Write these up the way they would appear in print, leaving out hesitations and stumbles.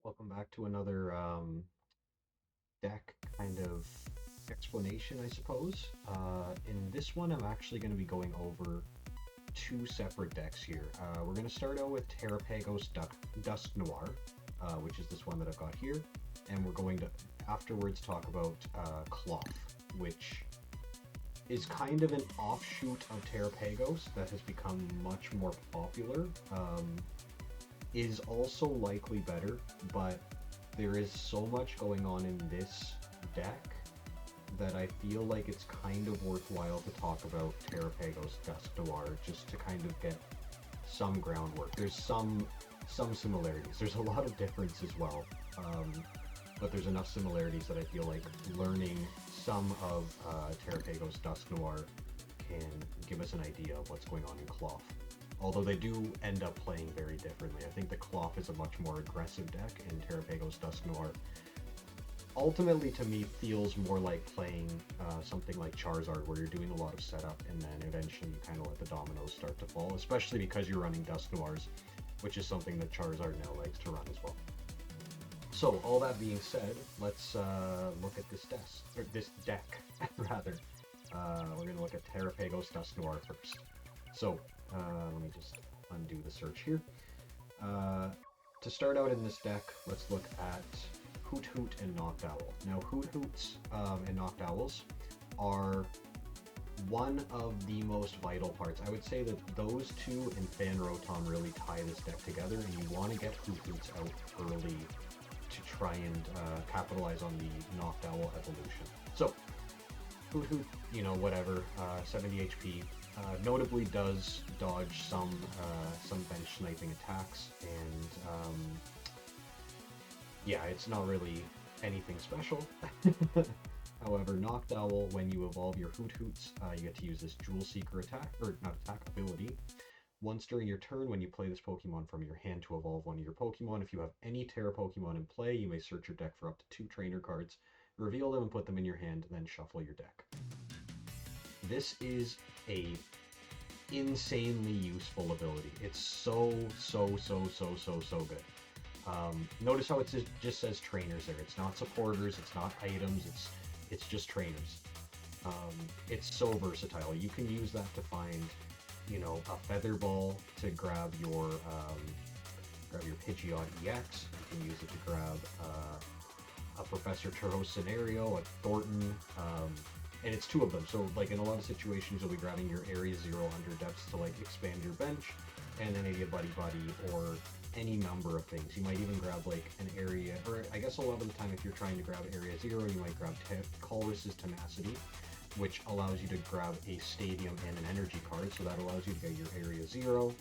Welcome back to another deck kind of explanation, I suppose. In this one, I'm actually going to be going over two separate decks here. We're going to start out with Terapagos Dusknoir, which is this one that I've got here, and we're going to afterwards talk about Klawf, which is kind of an offshoot of Terapagos that has become much more popular. Is also likely better, but there is so much going on in this deck that I feel like it's kind of worthwhile to talk about Terapagos Dusknoir just to kind of get some groundwork. There's some similarities. There's a lot of difference as well, but there's enough similarities that I feel like learning some of Terapagos Dusknoir can give us an idea of what's going on in Klawf. Although they do end up playing very differently. I think the Klawf is a much more aggressive deck, and Terapagos Dusknoir ultimately to me feels more like playing something like Charizard, where you're doing a lot of setup and then eventually you kind of let the dominoes start to fall, especially because you're running Dusknoirs, which is something that Charizard now likes to run as well. So all that being said, let's look at this deck rather. We're going to look at Terapagos Dusknoir first. So let me just undo the search here. To start out in this deck, let's look at Hoot Hoot and Noctowl. Now, Hoot Hoots and Noctowls are one of the most vital parts. I would say that those two and Fan Rotom really tie this deck together, and you want to get Hoot Hoots out early to try and capitalize on the Noctowl evolution. So, Hoot Hoot, whatever, 70 HP. Notably does dodge some bench sniping attacks, and yeah, it's not really anything special. However, Noctowl, when you evolve your Hoot Hoots, you get to use this Jewel Seeker attack, or not attack, ability. Once during your turn, when you play this Pokemon from your hand to evolve one of your Pokemon, if you have any Terra Pokemon in play, you may search your deck for up to 2 trainer cards, reveal them and put them in your hand, then shuffle your deck. This is a insanely useful ability. It's so good. Notice how it just says trainers there. It's not supporters, it's not items, it's just trainers. It's so versatile. You can use that to find, a Feather Ball to grab your Pidgeot EX. You can use it to grab a Professor Turbo Scenario, a Thornton, and it's 2 of them. So like in a lot of situations, you'll be grabbing your Area 0 Under Depths to like expand your bench, and then maybe a Buddy Buddy or any number of things. You might even grab like an area, or I guess a lot of the time if you're trying to grab Area 0, you might grab Colress's Tenacity, which allows you to grab a Stadium and an Energy card. So that allows you to get your Area 0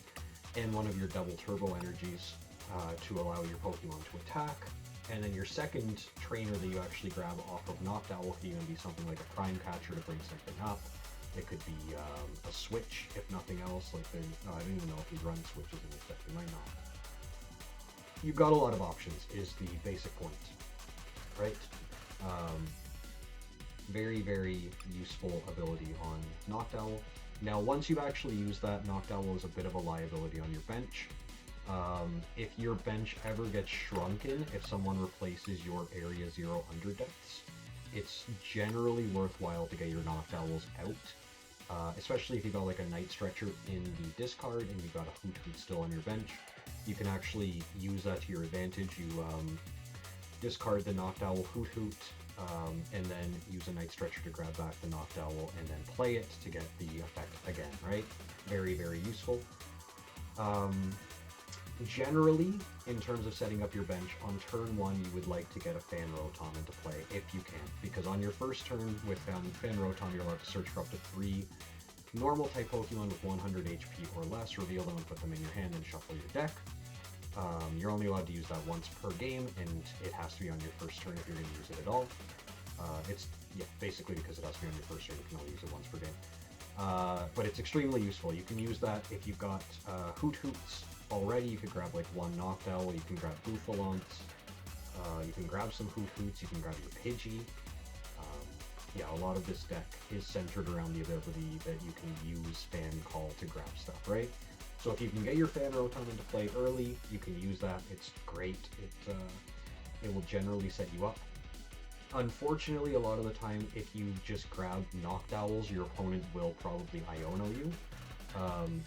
and one of your double Turbo Energies to allow your Pokemon to attack. And then your second trainer that you actually grab off of Noctowl could even be something like a Prime Catcher to bring something up. It could be a switch, if nothing else. Like I don't even know if you run switches in this deck. You might not. You've got a lot of options, is the basic point, right? Very, very useful ability on Noctowl. Now, once you've actually used that, Noctowl is a bit of a liability on your bench. If your bench ever gets shrunken, if someone replaces your Area 0 Under Depths, it's generally worthwhile to get your Noctowls out, especially if you've got like a Night Stretcher in the discard and you've got a Hoot Hoot still on your bench. You can actually use that to your advantage. You discard the Noctowl Hoot Hoot, and then use a Night Stretcher to grab back the Noctowl and then play it to get the effect again, right? Very, very useful. Generally, in terms of setting up your bench, on turn 1 you would like to get a Fan Rotom into play if you can, because on your first turn with Fan Rotom you're allowed to search for up to 3 normal type Pokemon with 100 HP or less, reveal them and put them in your hand and shuffle your deck. You're only allowed to use that once per game, and it has to be on your first turn if you're going to use it at all. Basically because it has to be on your first turn, you can only use it once per game. But it's extremely useful. You can use that if you've got Hoot Hoots already. You could grab like 1 Noctowl, you can grab Bouffalants, you can grab some Hoot Hoots, you can grab your Pidgey. A lot of this deck is centered around the ability that you can use Fan Call to grab stuff, right? So if you can get your Fan Rotom into play early, you can use that. It's great. it will generally set you up. Unfortunately, a lot of the time, if you just grab Knocked Owls, your opponent will probably Iono you.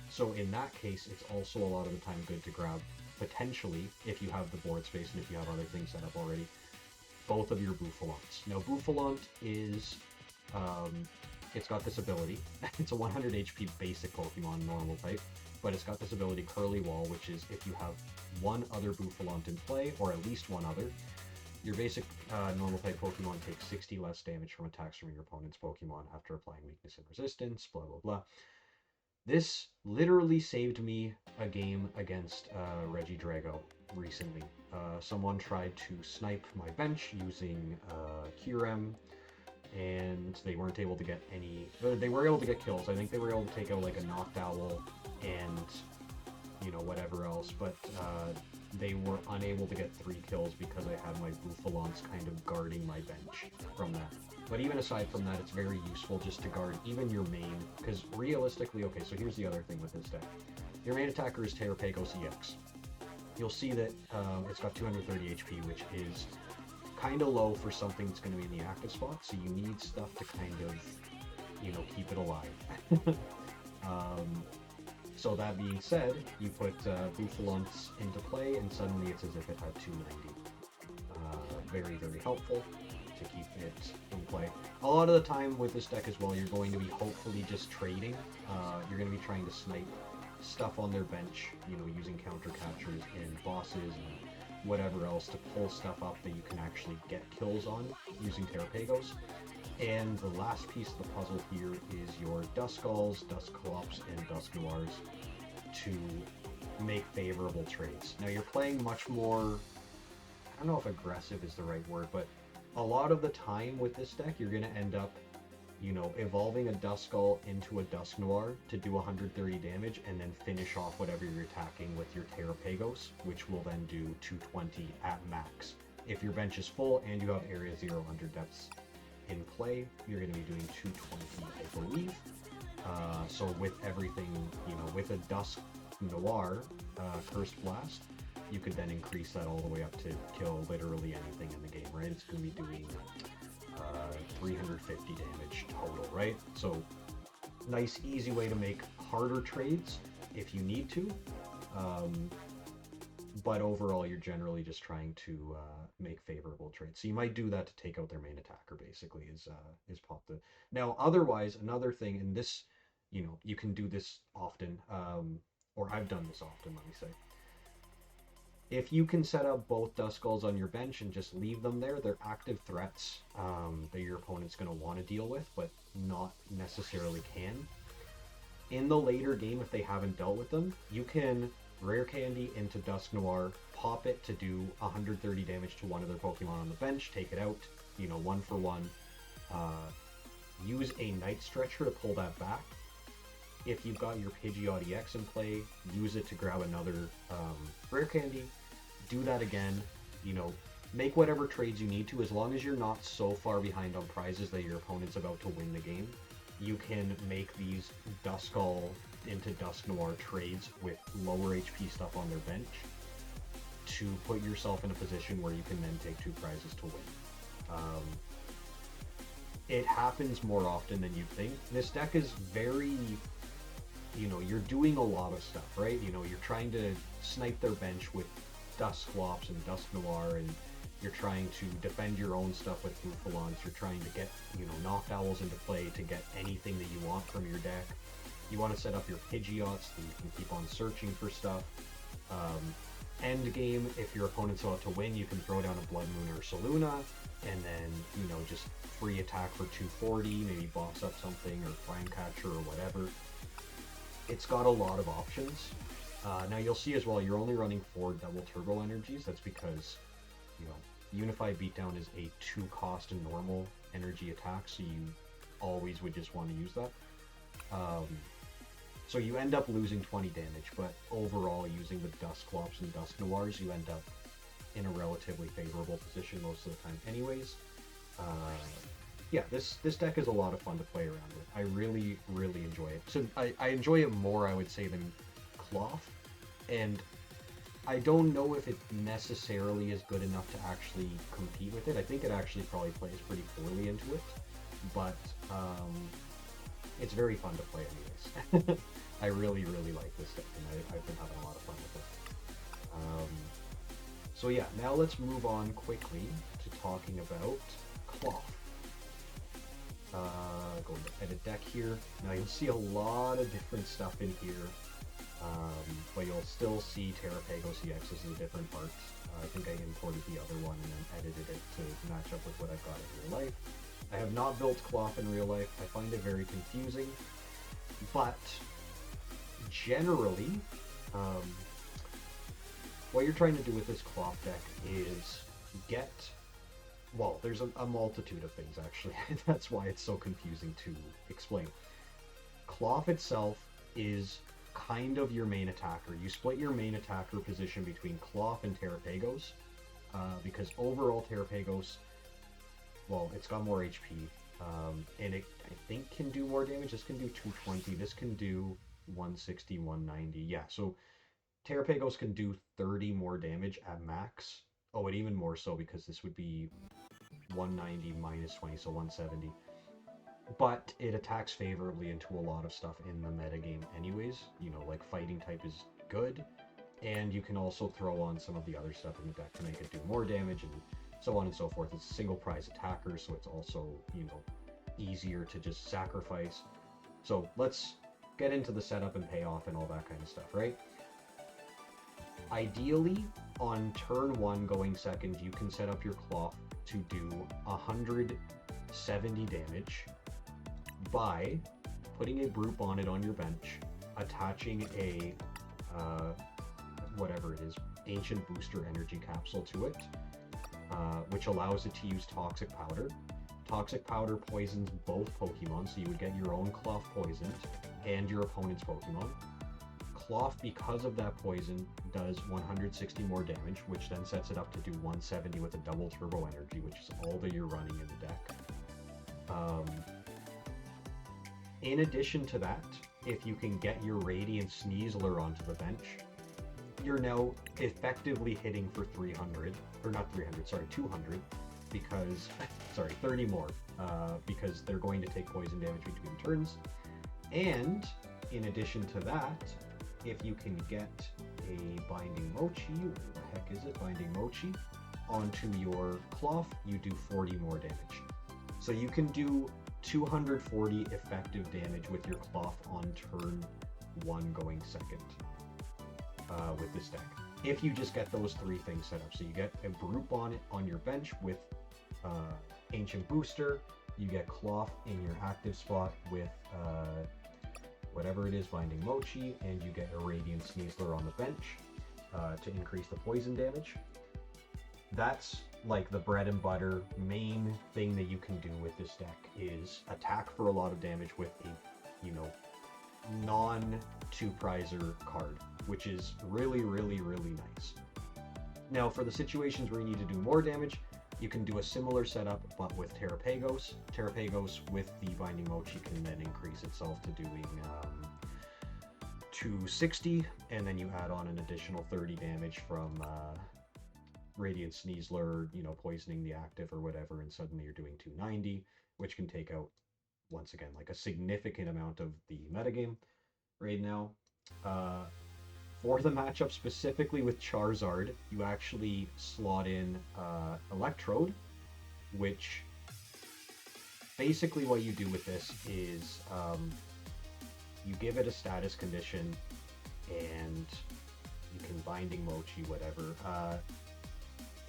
So in that case, it's also a lot of the time good to grab, potentially, if you have the board space and if you have other things set up already, both of your Bouffalants. Now, Bouffalant is, it's got this ability. It's a 100 HP basic Pokemon, normal type, but it's got this ability, Curly Wall, which is if you have one other Bouffalant in play, or at least one other, your basic normal type Pokemon takes 60 less damage from attacks from your opponent's Pokemon after applying weakness and resistance, blah, blah, blah. This literally saved me a game against Regidrago recently. Someone tried to snipe my bench using Kyurem, and they weren't able to get any... They were able to get kills. I think they were able to take out like a Knocked Owl and, you know, whatever else, but they were unable to get 3 kills because I had my Bouffalants kind of guarding my bench from that. But even aside from that, it's very useful just to guard even your main, because realistically, okay, so here's the other thing with this deck. Your main attacker is Terapagos EX. You'll see that it's got 230 HP, which is kind of low for something that's going to be in the active spot, so you need stuff to kind of, you know, keep it alive. So that being said, you put Bouffalants into play, and suddenly it's as if it had 290. Very, very helpful to keep it in play. A lot of the time with this deck as well, you're going to be hopefully just trading. You're going to be trying to snipe stuff on their bench, you know, using counter captures and bosses and whatever else to pull stuff up that you can actually get kills on using Terapagos. And the last piece of the puzzle here is your Duskulls, Dusklawfs, and Dusknoirs to make favorable trades. Now you're playing much more, I don't know if aggressive is the right word, but a lot of the time with this deck, you're going to end up, you know, evolving a Duskull into a Dusknoir to do 130 damage and then finish off whatever you're attacking with your Terapagos, which will then do 220 at max. If your bench is full and you have Area 0 under depths in play, you're going to be doing 220, I believe. So with everything, you know, with a Dusknoir Cursed Blast, you could then increase that all the way up to kill literally anything in the game, right? It's going to be doing 350 damage total, right? So nice, easy way to make harder trades if you need to. But overall, you're generally just trying to make favorable trades. So you might do that to take out their main attacker, basically, is pop the... Now, otherwise, another thing, and this, you know, you can do this often, or I've done this often, let me say. If you can set up both Duskulls on your bench and just leave them there, they're active threats that your opponent's going to want to deal with, but not necessarily can. In the later game, if they haven't dealt with them, you can Rare Candy into Dusknoir, pop it to do 130 damage to one of their Pokemon on the bench, take it out, you know, 1 for 1. Use a Night Stretcher to pull that back. If you've got your Pidgeot EX in play, use it to grab another Rare Candy. Do that again, you know, make whatever trades you need to, as long as you're not so far behind on prizes that your opponent's about to win the game. You can make these Duskull into Dusknoir trades with lower HP stuff on their bench to put yourself in a position where you can then take 2 prizes to win. It happens more often than you'd think. This deck is very, you know, you're doing a lot of stuff, right? You know, you're trying to snipe their bench with Dusklawfs and Dusknoir, and you're trying to defend your own stuff with Bouffalants. You're trying to get, you know, Knocked Owls into play to get anything that you want from your deck. You want to set up your Pidgeots so you can keep on searching for stuff. End game, if your opponent's about to win, you can throw down a Blood Moon or Saluna, and then, you know, just free attack for 240, maybe boss up something, or Flame Catcher, or whatever. It's got a lot of options. Now you'll see as well, you're only running 4 double turbo energies. That's because, you know, Unified Beatdown is a 2-cost and normal energy attack, so you always would just want to use that. So you end up losing 20 damage, but overall, using the Dusklawfs and Dusknoirs, you end up in a relatively favorable position most of the time anyways. Yeah, this deck is a lot of fun to play around with. I really, really enjoy it. So I enjoy it more, I would say, than Klawf. And I don't know if it necessarily is good enough to actually compete with it. I think it actually probably plays pretty poorly into it, but it's very fun to play anyways. I really, really like this deck, and I've been having a lot of fun with it. So yeah, now let's move on quickly to talking about Klawf. Going to edit deck here. Now you'll see a lot of different stuff in here, but you'll still see Terapagos EXs in different parts. I think I imported the other one and then edited it to match up with what I've got in real life. I have not built Klawf in real life. I find it very confusing, but generally, what you're trying to do with this Klawf deck is get, well, there's a multitude of things actually. That's why it's so confusing to explain. Klawf itself is kind of your main attacker. You split your main attacker position between Klawf and Terapagos, because overall Terapagos, well, it's got more HP, and it, I think, can do more damage. This can do 220, this can do 160, 190, yeah, so Terapagos can do 30 more damage at max. Oh, and even more so because this would be 190 minus 20, so 170. But it attacks favorably into a lot of stuff in the metagame anyways. You know, like fighting type is good, and you can also throw on some of the other stuff in the deck to make it do more damage and so on and so forth. It's a single prize attacker, so it's also, you know, easier to just sacrifice. So let's get into the setup and payoff and all that kind of stuff, right? Ideally, on turn 1 going second, you can set up your Klawf to do 170 damage by putting a Brute Bonnet on your bench, attaching a, whatever it is, Ancient Booster Energy Capsule to it, which allows it to use Toxic Powder. Toxic Powder poisons both Pokemon, so you would get your own Klawf poisoned and your opponent's Pokemon. Klawf, because of that poison, does 160 more damage, which then sets it up to do 170 with a double Turbo Energy, which is all that you're running in the deck. In addition to that, if you can get your Radiant Sneasler onto the bench, you're now effectively hitting for 300, or not 300, sorry, 200, because, sorry, 30 more, because they're going to take poison damage between turns. And in addition to that, if you can get a Binding Mochi, what the heck is it, Binding Mochi, onto your Klawf, you do 40 more damage. So you can do 240 effective damage with your Klawf on turn 1 going second with this deck. If you just get those 3 things set up. So you get a Brute Bonnet on your bench with Ancient Booster, you get Klawf in your active spot with whatever it is, Binding Mochi, and you get a Radiant Sneasler on the bench to increase the poison damage. That's like the bread and butter main thing that you can do with this deck, is attack for a lot of damage with a, you know, non-2-prizer card, which is really, really, really nice. Now, for the situations where you need to do more damage, you can do a similar setup, but with Terapagos. Terapagos with the Binding Mochi can then increase itself to doing 260, and then you add on an additional 30 damage from Radiant Sneasler, you know, poisoning the active or whatever, and suddenly you're doing 290, which can take out, once again, like a significant amount of the metagame right now. For the matchup specifically with Charizard, you actually slot in Electrode, which basically what you do with this is you give it a status condition and you can Binding Mochi, whatever.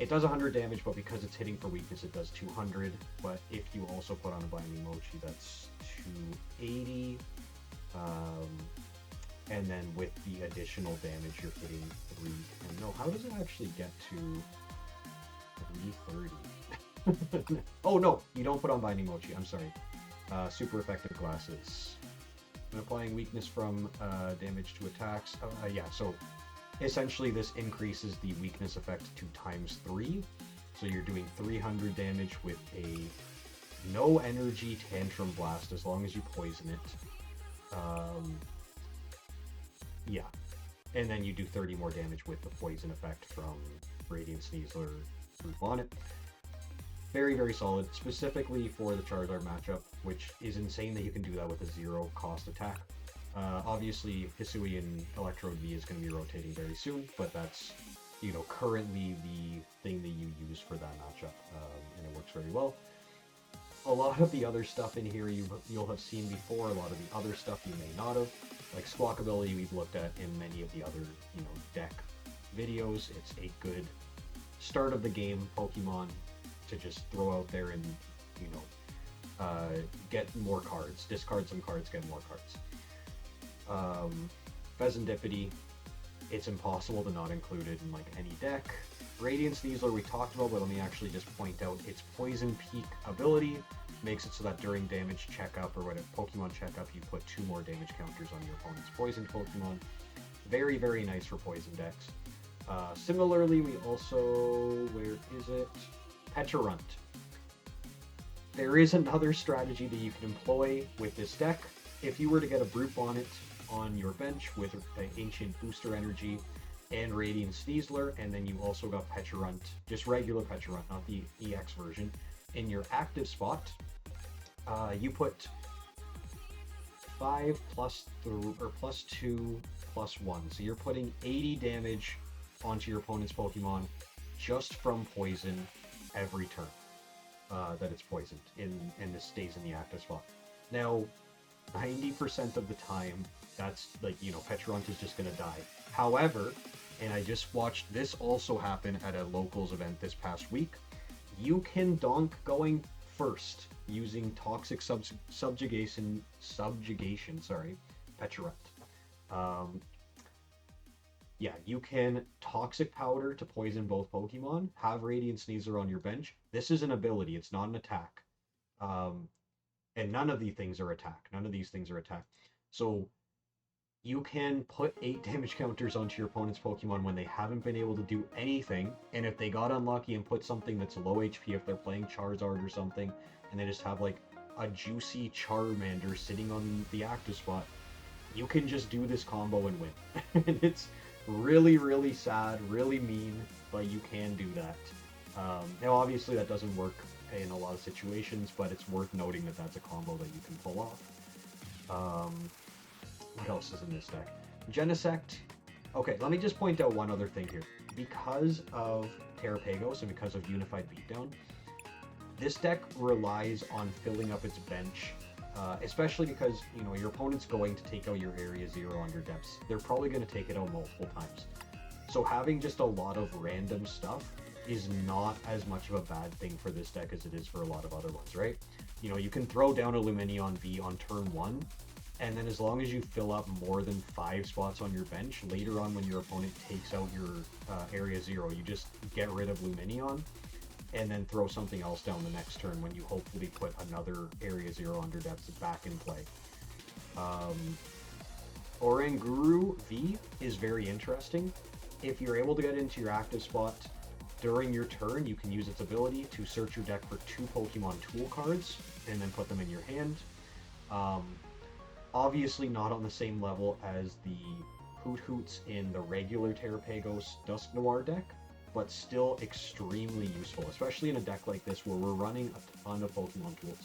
It does 100 damage, but because it's hitting for weakness, it does 200. But if you also put on a Binding Mochi, that's 280. And then with the additional damage, you're hitting 310. No, how does it actually get to 330? Oh no, you don't put on Binding Mochi, I'm sorry. Super effective glasses. And applying weakness from damage to attacks. Yeah, so essentially this increases the weakness effect to ×3. So you're doing 300 damage with a no energy Tantrum Blast as long as you poison it. Yeah. and then you do 30 more damage with the poison effect from Radiant Sneasler Group on it. Very, very solid, specifically for the Charizard matchup, which is insane that you can do that with a 0-cost attack. Obviously, Hisui and Electrode V is going to be rotating very soon, but that's, you know, currently the thing that you use for that matchup, and it works very well. A lot of the other stuff in here you'll have seen before, a lot of the other stuff you may not have, like Squawkability we've looked at in many of the other, you know, deck videos. It's a good start of the game Pokemon to just throw out there and, you know, get more cards, discard some cards, get more cards. Pheasantipity, it's impossible to not include it in like any deck. Radiant Sneasler we talked about, but let me actually just point out its Poison Peak ability makes it so that during damage checkup or whatever Pokemon checkup, you put 2 more damage counters on your opponent's poisoned Pokemon. Very, very nice for poison decks. Similarly, we also, where is it? Pecharunt. There is another strategy that you can employ with this deck. If you were to get a Brute Bonnet on your bench with Ancient Booster Energy and Radiant Sneasler, and then you also got Pecharunt, just regular Pecharunt, not the EX version, in your active spot, you put 5 plus 2 plus 1. So you're putting 80 damage onto your opponent's Pokemon just from poison every turn that it's poisoned, and this stays in the active spot. Now, 90% of the time, that's like, you know, Pecharunt is just going to die. However, and I just watched this also happen at a locals event this past week, you can donk going first using Toxic Subjugation, Pecharunt. Yeah, you can Toxic Powder to poison both Pokemon, have Radiant Sneasler on your bench. This is an ability, it's not an attack. And none of these things are attack. So you can put 8 damage counters onto your opponent's Pokemon when they haven't been able to do anything, and if they got unlucky and put something that's low HP, if they're playing Charizard or something, and they just have like a juicy Charmander sitting on the active spot, you can just do this combo and win. And it's really, really sad, really mean, but you can do that. Now obviously that doesn't work in a lot of situations, but it's worth noting that that's a combo that you can pull off. What else is in this deck? Genesect. Okay, let me just point out one other thing here. Because of Terapagos and because of Unified Beatdown, this deck relies on filling up its bench, especially because, you know, your opponent's going to take out your Area 0 on your depths. They're probably going to take it out multiple times. So having just a lot of random stuff is not as much of a bad thing for this deck as it is for a lot of other ones, right? You know, you can throw down a Lumineon V on turn 1, and then as long as you fill up more than 5 spots on your bench, later on when your opponent takes out your Area 0, you just get rid of Lumineon, and then throw something else down the next turn when you hopefully put another Area 0 under depths back in play. Oranguru V is very interesting. If you're able to get into your active spot during your turn, you can use its ability to search your deck for 2 Pokemon Tool cards, and then put them in your hand. Obviously not on the same level as the Hoots in the regular Terapagos Dusknoir deck, but still extremely useful, especially in a deck like this where we're running a ton of Pokemon tools.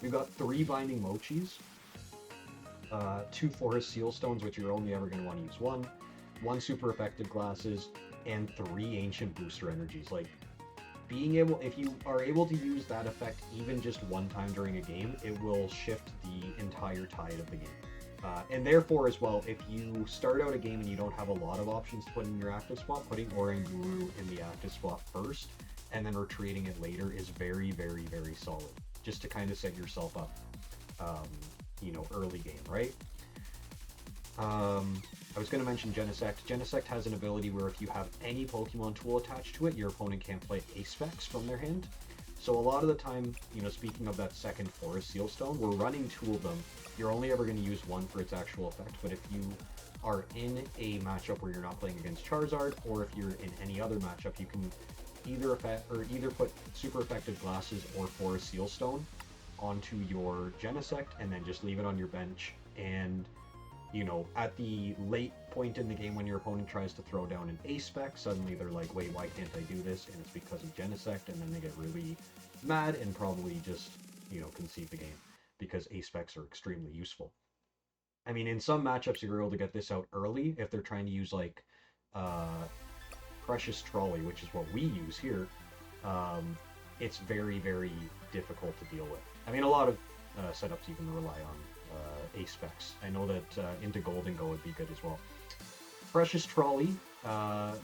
We've got 3 Binding Mochis, 2 Forest Seal Stones, which you're only ever going to want to use 1 Super Effective Glasses, and 3 Ancient Booster Energies. Like, being able, if you are able to use that effect even just one time during a game, it will shift the entire tide of the game. And therefore, as well, if you start out a game and you don't have a lot of options to put in your active spot, putting Oranguru in the active spot first and then retreating it later is very, very, very solid. Just to kind of set yourself up, you know, early game, right? I was going to mention Genesect. Genesect has an ability where if you have any Pokemon tool attached to it, your opponent can't play Aspects from their hand. So a lot of the time, you know, speaking of that second Forest Seal Stone, we're running 2 of them. You're only ever going to use 1 for its actual effect, but if you are in a matchup where you're not playing against Charizard, or if you're in any other matchup, you can either put Super Effective Glasses or Forest Seal Stone onto your Genesect, and then just leave it on your bench, and you know, at the late point in the game when your opponent tries to throw down an A-spec, suddenly they're like, wait, why can't I do this? And it's because of Genesect, and then they get really mad and probably just, you know, concede the game, because A-specs are extremely useful. I mean, in some matchups, you're able to get this out early if they're trying to use, like, Precious Trolley, which is what we use here. It's very, very difficult to deal with. I mean, a lot of setups even rely on A-specs. I know that into Gold and Go would be good as well. Precious Trolley,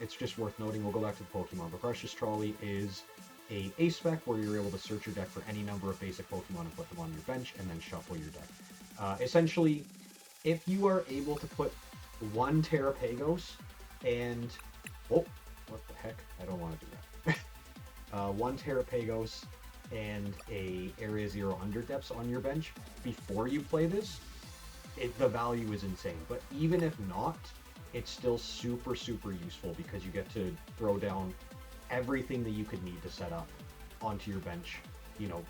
it's just worth noting, we'll go back to the Pokemon, but Precious Trolley is a A-spec where you're able to search your deck for any number of basic Pokemon and put them on your bench, and then shuffle your deck. Essentially, if you are able to put one Terapagos and... Oh, what the heck? I don't want to do that. One Terapagos and a Area Zero Underdepths on your bench before you play this, the value is insane. But even if not, it's still super, super useful because you get to throw down everything that you could need to set up onto your bench. You know,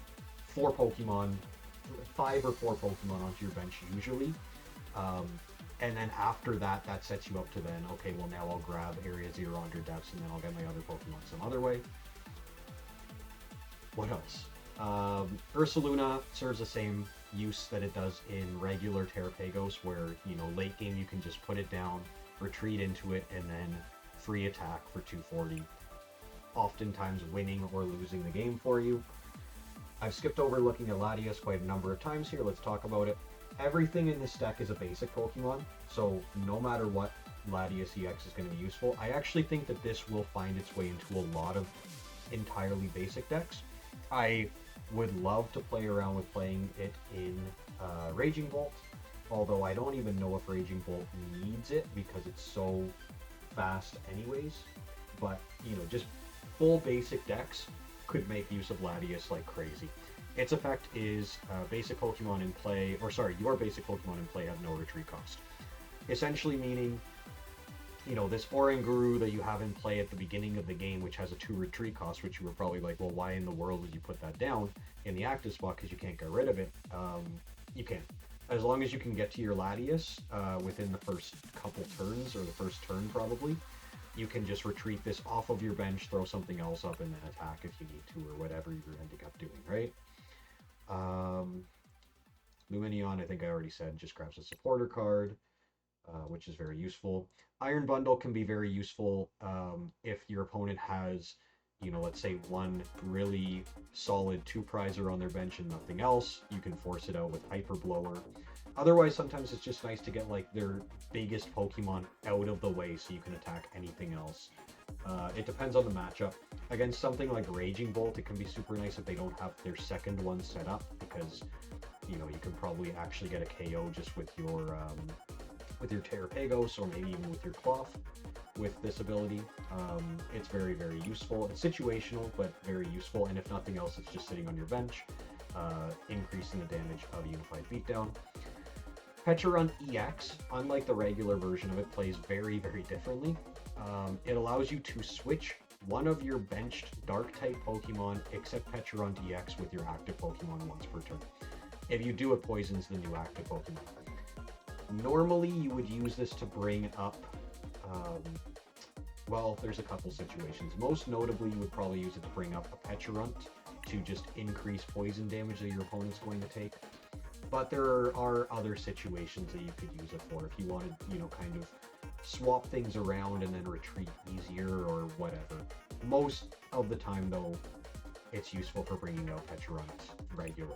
5 or 4 Pokemon onto your bench usually. And then after that, that sets you up to then, okay, well now I'll grab Area Zero Underdepths and then I'll get my other Pokemon some other way. What else? Ursaluna serves the same use that it does in regular Terapagos, where, you know, late game you can just put it down, retreat into it, and then free attack for 240. Oftentimes winning or losing the game for you. I've skipped over looking at Latias quite a number of times here. Let's talk about it. Everything in this deck is a basic Pokemon, so no matter what, Latias EX is going to be useful. I actually think that this will find its way into a lot of entirely basic decks. I would love to play around with playing it in Raging Bolt, although I don't even know if Raging Bolt needs it because it's so fast anyways. But, you know, just full basic decks could make use of Latias like crazy. Its effect is basic Pokemon in play, or sorry, your basic Pokemon in play have no retreat cost. Essentially meaning, you know, this Oranguru that you have in play at the beginning of the game, which has a 2 retreat cost, which you were probably like, well, why in the world would you put that down in the active spot because you can't get rid of it? You can. As long as you can get to your Latias within the first couple turns, or the first turn probably, you can just retreat this off of your bench, throw something else up, and then attack if you need to, or whatever you're ending up doing, right? Lumineon, I think I already said, just grabs a supporter card, which is very useful. Iron Bundle can be very useful if your opponent has, you know, let's say one really solid 2-prizer on their bench and nothing else. You can force it out with Hyper Blower. Otherwise, sometimes it's just nice to get like their biggest Pokemon out of the way so you can attack anything else. It depends on the matchup. Against something like Raging Bolt, it can be super nice if they don't have their second one set up, because, you know, you can probably actually get a KO just with your Terapagos, or maybe even with your Klawf with this ability. It's very, very useful. It's situational, but very useful, and if nothing else, it's just sitting on your bench, increasing the damage of Unified Beatdown. Pecharunt EX, unlike the regular version of it, plays very, very differently. It allows you to switch one of your benched Dark-type Pokemon, except Pecharunt EX, with your active Pokemon once per turn. If you do, it poisons the new active Pokemon. Normally, you would use this to bring up, well, there's a couple situations. Most notably, you would probably use it to bring up a Pecharunt to just increase poison damage that your opponent's going to take. But there are other situations that you could use it for if you wanted, you know, kind of swap things around and then retreat easier or whatever. Most of the time, though, it's useful for bringing out Pecharunt regular.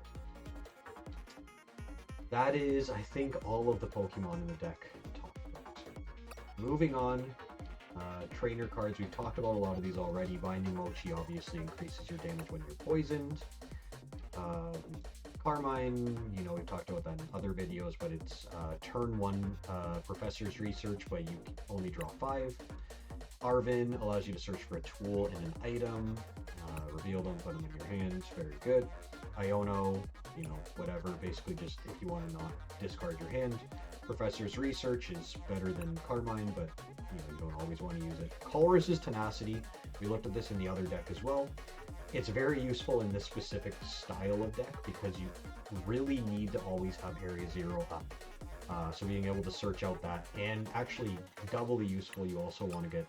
That is, I think, all of the Pokemon in the deck talked about. Moving on, trainer cards. We've talked about a lot of these already. Binding Mochi obviously increases your damage when you're poisoned. Carmine, you know, we've talked about that in other videos, but it's turn 1 Professor's Research, but you only draw 5. Arvin allows you to search for a tool and an item, reveal them, put them in your hands, very good. Iono, you know, whatever, basically just if you want to not discard your hand. Professor's Research is better than Carmine, but, you know, you don't always want to use it. Colress's Tenacity, we looked at this in the other deck as well. It's very useful in this specific style of deck because you really need to always have Area Zero up. So being able to search out that, and actually doubly useful, you also want to get,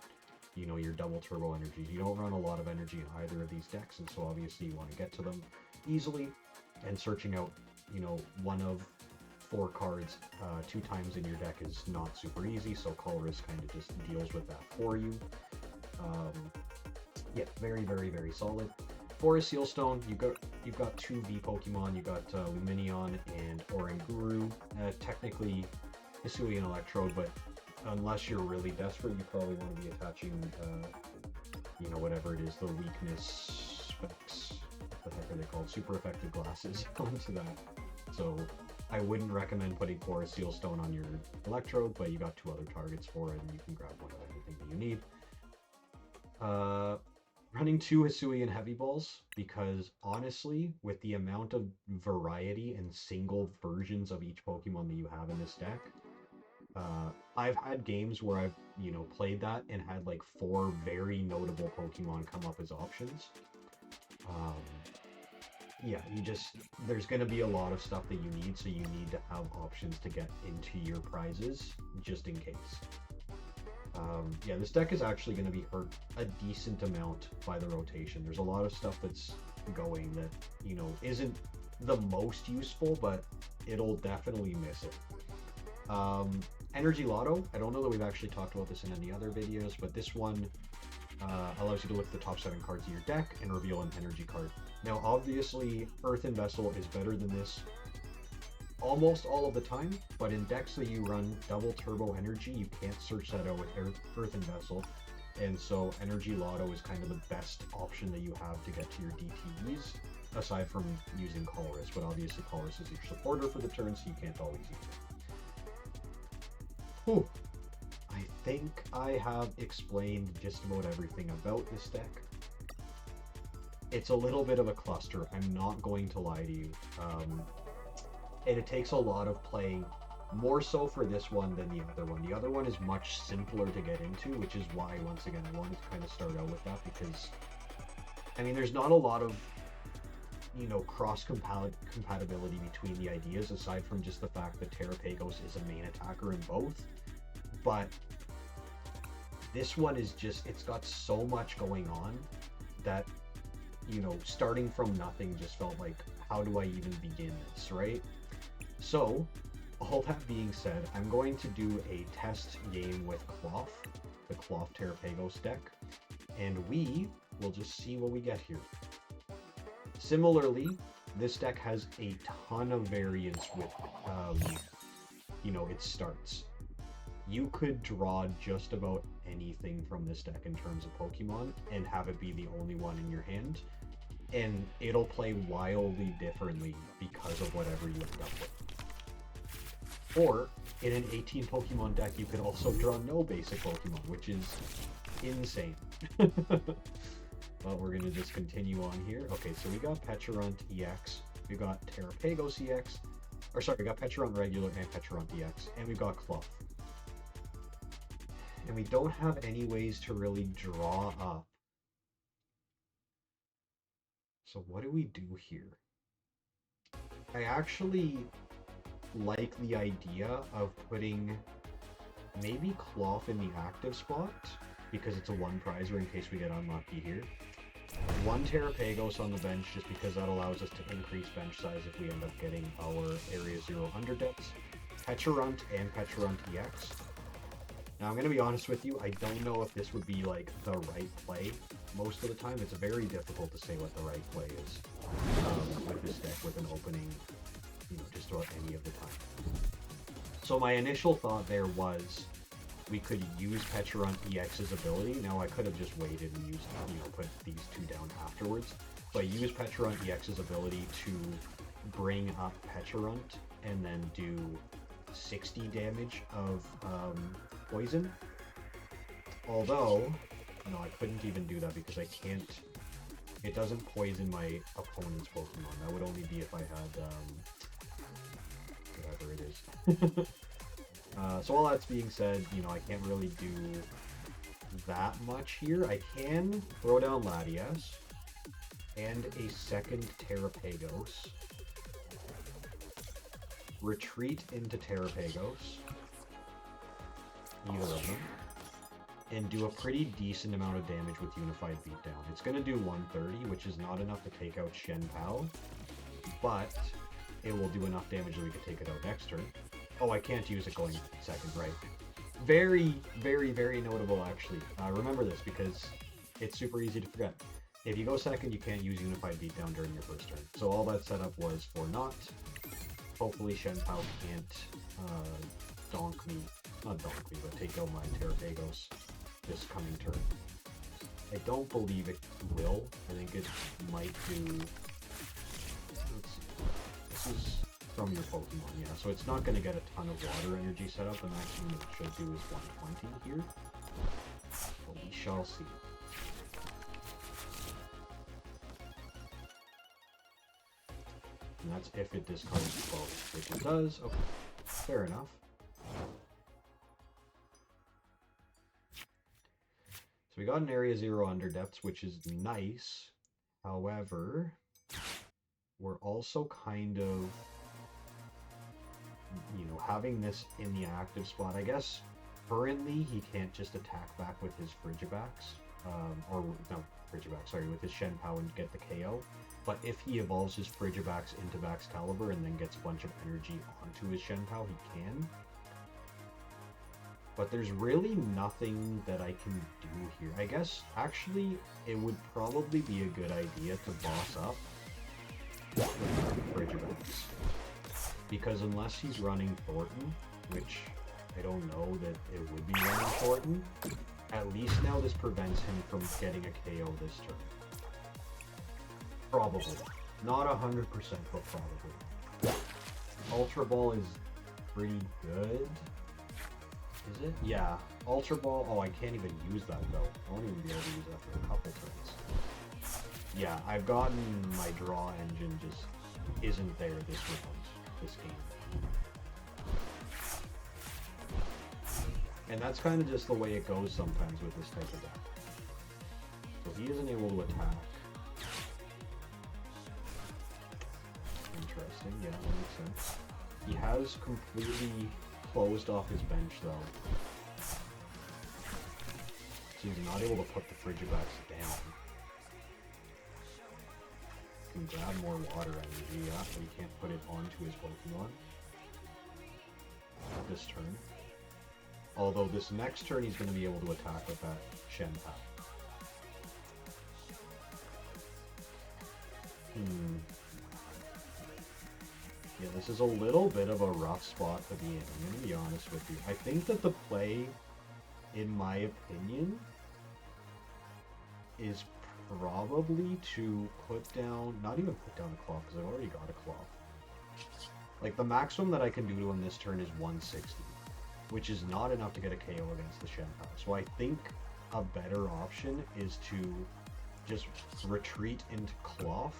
you know, your double turbo energies. You don't run a lot of energy in either of these decks, and so obviously you want to get to them easily. And searching out, you know, one of 4 cards 2 times in your deck is not super easy, so Colress kind of just deals with that for you. Yeah, very, very, very solid. Forest Sealstone, you've got 2 V Pokemon. You got Luminion and Oranguru. Technically, Hisuian Electrode, but unless you're really desperate, you probably want to be attaching, you know, whatever it is, the weakness specs. What the heck are they called? Super effective glasses onto that. So I wouldn't recommend putting Forest Sealstone on your Electrode, but you got 2 other targets for it, and you can grab one of everything that you need. Running 2 Hisuian Heavy Balls, because honestly, with the amount of variety and single versions of each Pokemon that you have in this deck, I've had games where I've, you know, played that and had like 4 very notable Pokemon come up as options. Yeah, there's going to be a lot of stuff that you need, so you need to have options to get into your prizes, just in case. Yeah, this deck is actually going to be hurt a decent amount by the rotation. There's a lot of stuff that's going that, you know, isn't the most useful, but it'll definitely miss it. Energy Lotto, I don't know that we've actually talked about this in any other videos, but this one allows you to look at the top 7 cards of your deck and reveal an energy card. Now, obviously, Earthen Vessel is better than this almost all of the time, but in decks that you run double turbo energy, you can't search that out with Earthen Vessel, and so Energy Lotto is kind of the best option that you have to get to your DTEs, aside from using Colress, but obviously Colress is your supporter for the turn, so you can't always use it. Whew. I think I have explained just about everything about this deck. It's a little bit of a cluster, I'm not going to lie to you. And it takes a lot of playing, more so for this one than the other one. The other one is much simpler to get into, which is why, once again, I wanted to kind of start out with that, because, I mean, there's not a lot of, you know, cross-compatibility between the ideas, aside from just the fact that Terapagos is a main attacker in both. But this one is just, it's got so much going on that, you know, starting from nothing just felt like, how do I even begin this, right? So, all that being said, I'm going to do a test game with Klawf, the Klawf Terapagos deck, and we will just see what we get here. Similarly, this deck has a ton of variance with, you know, its starts. You could draw just about anything from this deck in terms of Pokemon and have it be the only one in your hand, and it'll play wildly differently because of whatever you end up with. Or, in an 18 Pokemon deck, you could also draw no basic Pokemon, which is insane. Well, we're going to just continue on here. Okay, so we got Pecharunt EX, we got Terapagos EX, or sorry, we got Pecharunt Regular and Pecharunt EX, and we've got Klawf. And we don't have any ways to really draw up. So what do we do here? I actually like the idea of putting maybe Klawf in the active spot, because it's a 1 prizer in case we get unlucky here. 1 Terapagos on the bench, just because that allows us to increase bench size if we end up getting our Area 0 Underdepths. Pecharunt and Pecharunt EX. Now I'm going to be honest with you, I don't know if this would be like the right play most of the time. It's very difficult to say what the right play is with this deck, with an opening, you know, just about any of the time. So my initial thought there was we could use Pecharunt EX's ability. Now I could have just waited and used, you know, put these 2 down afterwards, but use Pecharunt EX's ability to bring up Pecharunt and then do 60 damage of poison. Although, no, I couldn't even do that because I can't, it doesn't poison my opponent's Pokemon. That would only be if I had, whatever it is. So all that's being said, you know, I can't really do that much here. I can throw down Latias and a second Terapagos. retreat into Terapagos, either of them, and do a pretty decent amount of damage with Unified Beatdown. It's going to do 130, which is not enough to take out Shen Pao, but it will do enough damage that we can take it out next turn. Oh, I can't use it going second, right? Very, very, very notable, actually. Remember this, because it's super easy to forget. If you go second, you can't use Unified Beatdown during your first turn. So all that setup was for not. Hopefully Shen Pao can't donk me. Not donk me, but take out my Terapagos this coming turn. I don't believe it will. I think it might do... Let's see. This is from your Pokemon, yeah. So it's not going to get a ton of water energy set up. The maximum it should do is 120 here. But we shall see. And that's if it discards both, which it does. Okay, fair enough. So we got an Area 0 Underdepths, which is nice. However, we're also kind of, you know, having this in the active spot. I guess currently he can't just attack back with his Frigibax, or no, Frigibax, sorry, with his Shen Pao and get the KO. But if he evolves his Frigibax into Baxcalibur and then gets a bunch of energy onto his Shen Pao, he can. But there's really nothing that I can do here. I guess, actually, it would probably be a good idea to boss up with Frigibax. Because unless he's running Thornton, which I don't know that it would be running Thornton, at least now this prevents him from getting a KO this turn. Probably. Not 100%, but probably. Ultra Ball is pretty good. Is it? Yeah. Ultra Ball. Oh, I can't even use that though. I won't even be able to use that for a couple turns. Yeah, I've gotten my draw engine just isn't there this round, this game. And that's kind of just the way it goes sometimes with this type of deck. So he isn't able to attack. Interesting, yeah, that makes sense. He has completely closed off his bench though. So he's not able to put the Frigibax down. He can grab more water energy, yeah, but he can't put it onto his Pokemon. This turn. Although this next turn he's going to be able to attack with that Shen Pao. Yeah, this is a little bit of a rough spot to be in, I'm going to be honest with you. I think that the play, in my opinion, is probably to put down, not even put down a Klawf, because I've already got a Klawf. Like, the maximum that I can do to him this turn is 160, which is not enough to get a KO against the Shen Pao. So I think a better option is to just retreat into Klawf,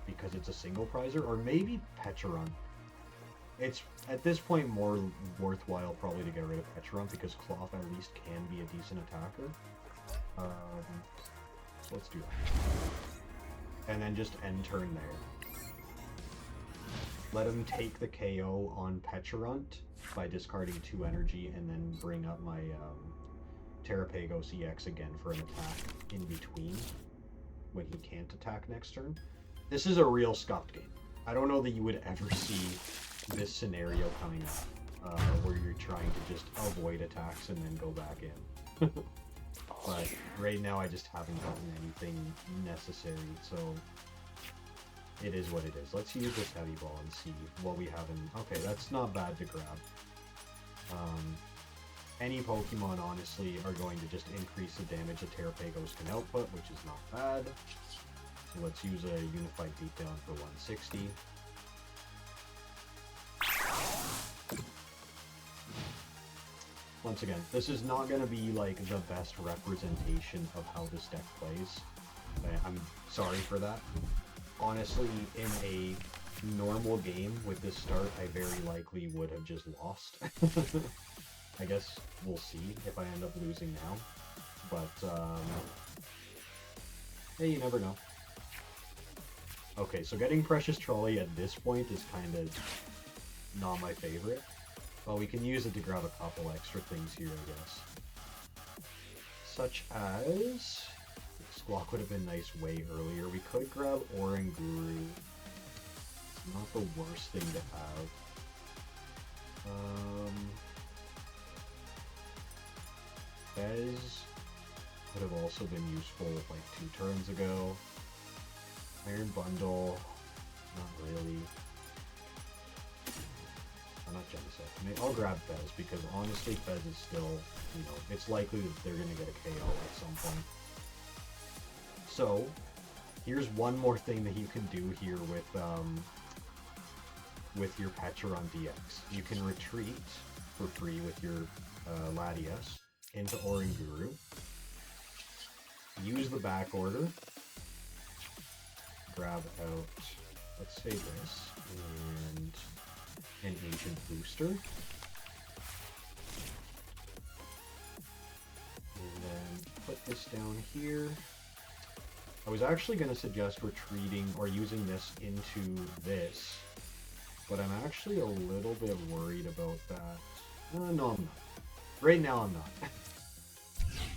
because it's a single prizer, or maybe Pecharunt. It's, at this point, more worthwhile probably to get rid of Pecharunt, because Klawf at least can be a decent attacker. So let's do that. And then just end turn there. Let him take the KO on Pecharunt by discarding 2 energy, and then bring up my Terapagos EX again for an attack in between when he can't attack next turn. This is a real scuffed game. I don't know that you would ever see this scenario coming up, where you're trying to just avoid attacks and then go back in. But right now I just haven't gotten anything necessary, so it is what it is. Let's use this heavy ball and see what we have in... Okay, that's not bad to grab. Any Pokemon, honestly, are going to just increase the damage that Terapagos can output, which is not bad. So let's use a Unified Beatdown for 160. Once again, this is not going to be like the best representation of how this deck plays. I'm sorry for that. Honestly, in a normal game with this start, I very likely would have just lost. I guess we'll see if I end up losing now. But, hey, you never know. Okay, so getting Precious Trolley at this point is kind of not my favorite. But we can use it to grab a couple extra things here, I guess. Such as... Squawk would have been nice way earlier. We could grab Oranguru. It's not the worst thing to have. Fez would have also been useful like 2 turns ago. Iron Bundle, not really. I'm not Genesect. I mean, I'll grab Fez because honestly Fez is still, you know, it's likely that they're going to get a KO at some point. So, here's one more thing that you can do here with your Pecharon DX. You can retreat for free with your Latias into Oranguru. Use the back order. Grab out, let's say this, and an Ancient Booster. And then put this down here. I was actually going to suggest retreating or using this into this, but I'm actually a little bit worried about that. No, I'm not. Right now I'm not.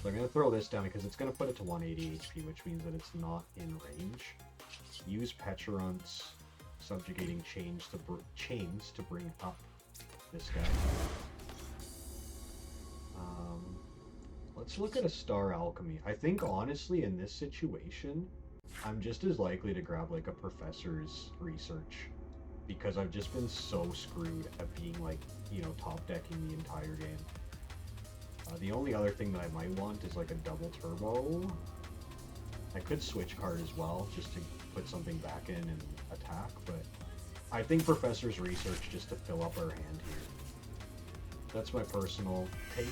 So I'm going to throw this down because it's going to put it to 180 HP, which means that it's not in range. Use Pecharon's subjugating chains to bring up this guy. Let's look at a Star Alchemy. I think honestly in this situation, I'm just as likely to grab like a Professor's Research because I've just been so screwed at being like, you know, top decking the entire game. The only other thing that I might want is like a double turbo. I could switch card as well just to put something back in and attack, but I think Professor's Research just to fill up our hand here. That's my personal take.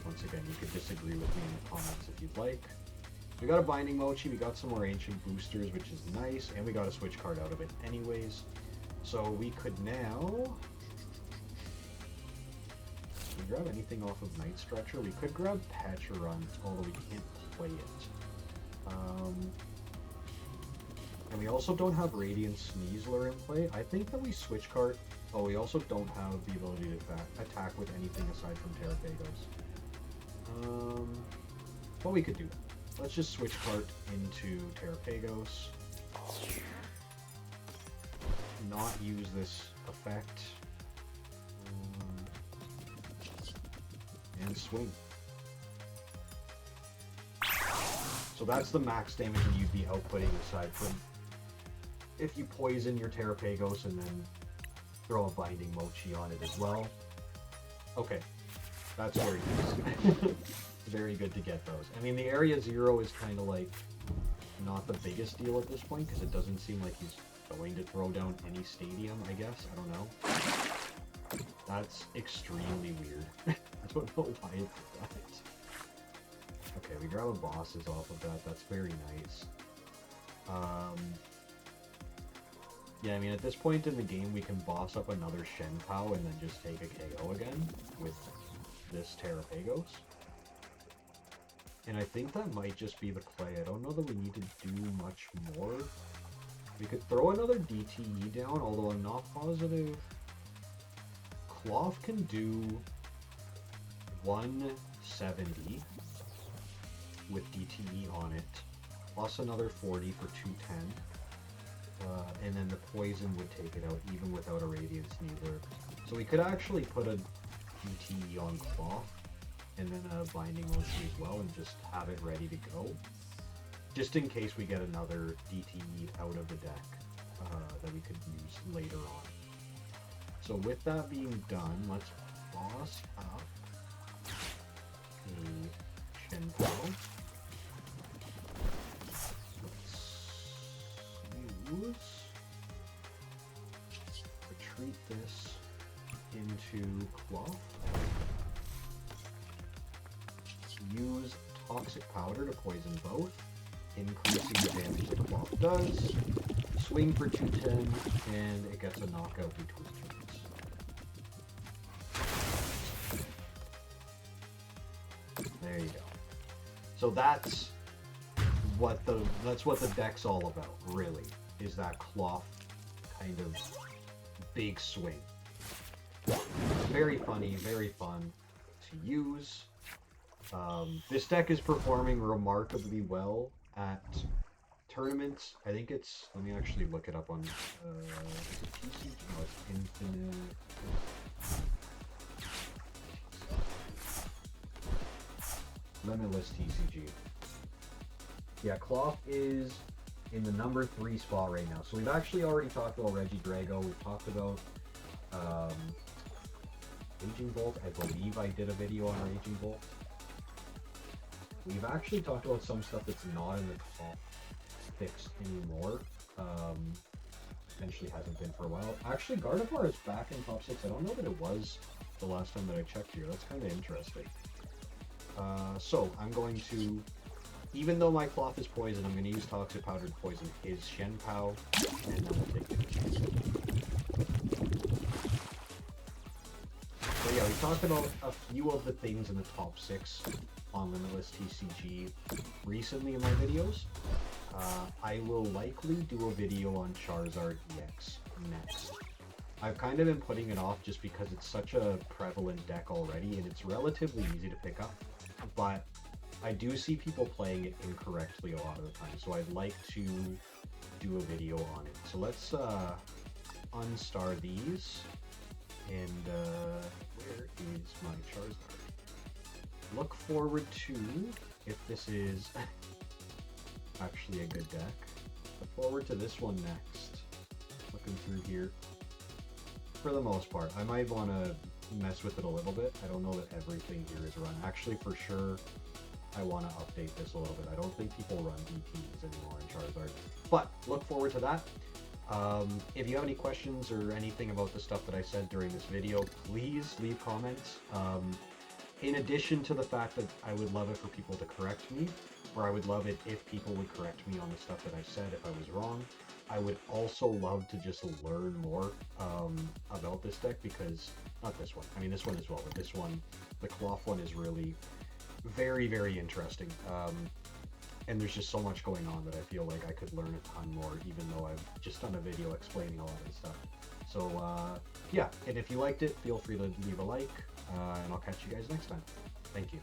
Once again, you could disagree with me in the comments if you'd like. We got a Binding Mochi, we got some more Ancient Boosters, which is nice, and we got a switch card out of it anyways. So we could now... Can we grab anything off of Night Stretcher? We could grab Pecharon, although we can't play it. And we also don't have Radiant Sneasler in play. I think that we switch card... Oh, we also don't have the ability to attack with anything aside from Terapagos. But we could do that. Let's just switch card into Terapagos. Not use this effect. And swing. So that's the max damage that you'd be outputting aside from if you poison your Terapagos and then throw a Binding Mochi on it as well. Okay, that's very nice. Very good to get those. I mean, the Area 0 is kind of like not the biggest deal at this point because it doesn't seem like he's going to throw down any stadium, I guess. I don't know. That's extremely weird. I don't know why it did that. Okay, we grab a bosses off of that. That's very nice. Yeah, I mean, at this point in the game, we can boss up another Shenpao and then just take a KO again with this Terapagos. And I think that might just be the play. I don't know that we need to do much more. We could throw another DTE down, although I'm not positive. Klawf can do 170 with DTE on it, plus another 40 for 210. And then the poison would take it out even without a Radiant Sneasler. So we could actually put a DTE on Klawf and then a Binding Mochi as well and just have it ready to go. Just in case we get another DTE out of the deck that we could use later on. So with that being done, let's boss up a Shenpao. Retreat this into Klawf. Use Toxic Powder to poison both, increasing the damage that Klawf does. Swing for 210, and it gets a knockout between turns. There you go. So that's what the deck's all about, really. Is that Klawf kind of big swing. Very funny, very fun to use. This deck is performing remarkably well at tournaments. I think it's, let me actually look it up on, is it TCG? No, it's Infinite. Limitless TCG. Yeah, Klawf is in the number 3 spot right now. So we've actually already talked about Regidrago. We've talked about Raging Bolt. I believe I did a video on Raging Bolt. We've actually talked about some stuff that's not in the top 6 anymore. Potentially hasn't been for a while. Actually, Gardevoir is back in top 6. I don't know that it was the last time that I checked here. That's kind of interesting. So I'm going to, even though my Klawf is poison, I'm going to use Toxic Powdered Poison his Shenpao, and then we'll take it. So yeah, we talked about a few of the things in the top 6 on Limitless TCG recently in my videos. I will likely do a video on Charizard EX next. I've kind of been putting it off just because it's such a prevalent deck already, and it's relatively easy to pick up, but I do see people playing it incorrectly a lot of the time, so I'd like to do a video on it. So let's unstar these, and where is my Charizard? Look forward to, if this is actually a good deck, look forward to this one next. Looking through here. For the most part, I might want to mess with it a little bit. I don't know that everything here is run. Actually, for sure, I want to update this a little bit. I don't think people run DPs anymore in Charizard, but look forward to that. If you have any questions or anything about the stuff that I said during this video, please leave comments. In addition to the fact that I would love it for people to correct me, or I would love it if people would correct me on the stuff that I said if I was wrong. I would also love to just learn more about this deck, because, not this one, I mean this one as well, but this one, the Klawf one, is really very, very interesting. And there's just so much going on that I feel like I could learn a ton more, even though I've just done a video explaining a lot of the stuff. So yeah, and if you liked it, feel free to leave a like, and I'll catch you guys next time. Thank you.